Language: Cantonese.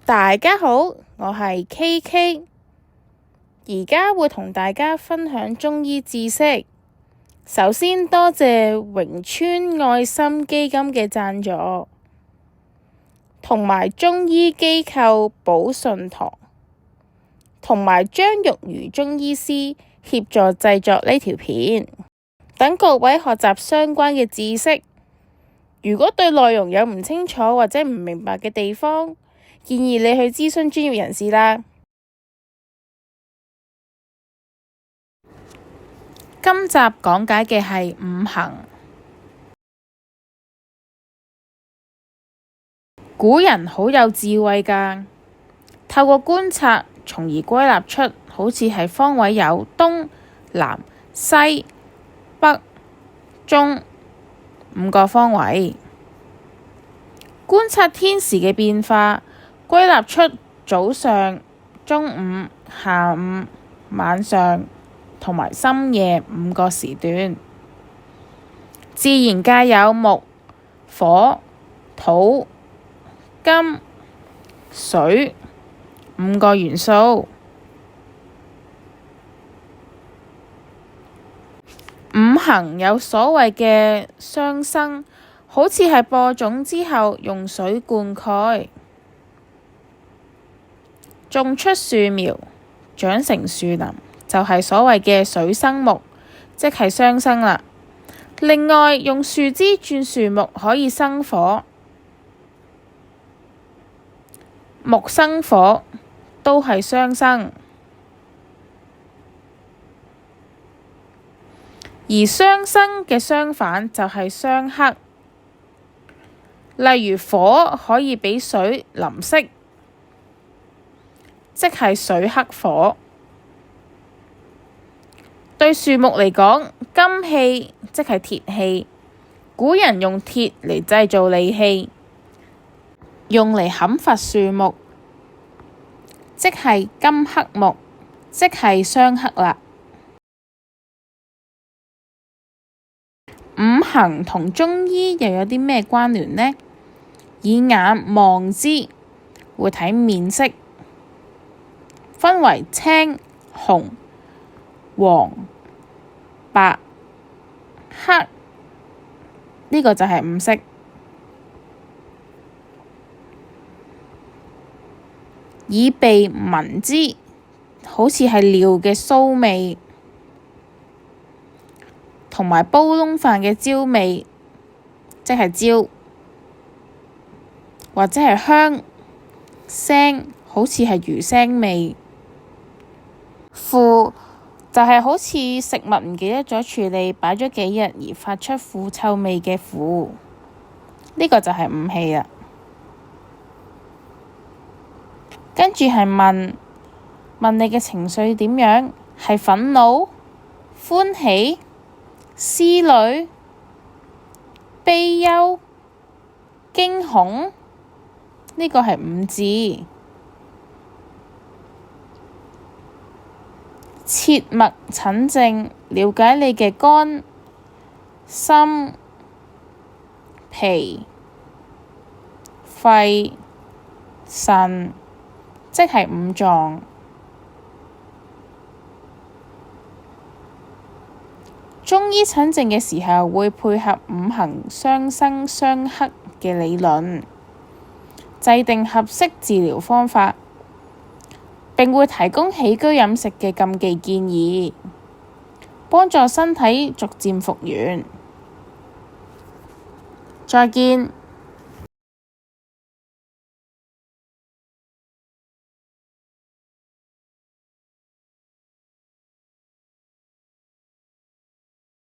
大家好，我係 KK，而家會同大家分享中醫知識。首先多謝榮川愛心基金嘅贊助，同埋中醫機構寶順堂，同埋張玉如中醫師協助製作呢條片，等各位學習相關嘅知識。如果對內容有唔清楚或者唔明白嘅地方，建議你去諮詢專業人士啦。今集講解嘅係五行。古人好有智慧㗎，透過觀察，從而歸納出好似係方位有東南西北中五個方位，觀察天時嘅變化，歸納出早上、中午、下午、晚上同埋深夜五個時段。自然界有木、火、土、金、水五個元素。五行有所謂嘅相生，好似係播種之後用水灌溉，種出樹苗，長成樹林，就係所謂嘅水生木，即係相生啦。另外，用樹枝轉樹木可以生火，木生火都係相生。而相生嘅相反就係相克，例如火可以俾水淋熄，即係水克火。對樹木嚟講，金器即係鐵器，古人用鐵嚟製造利器，用嚟砍伐樹木，即係金克木，即係相克啦。五行同中醫又有啲咩關聯呢？以眼望之，會睇面色，分為青、紅、黃、白、黑，呢個就係五色。以鼻聞之，好似係尿嘅騷味，同埋煲燶飯嘅焦味，即係焦，或者係香腥，好似係魚腥味。腐就係好似食物唔記得咗處理，擺咗幾日而發出腐臭味嘅腐，呢個就係五氣啦。跟住係問你嘅情緒點樣？係憤怒、歡喜、思慮、悲憂、驚恐，呢個係五字。切脈診症，了解你嘅肝、心、脾、肺、腎，即係五臟。中醫診症嘅時候會配合五行相生相克嘅理論，制定合適治療方法，並會提供起居飲食嘅禁忌建議，幫助身體逐漸復原。再見。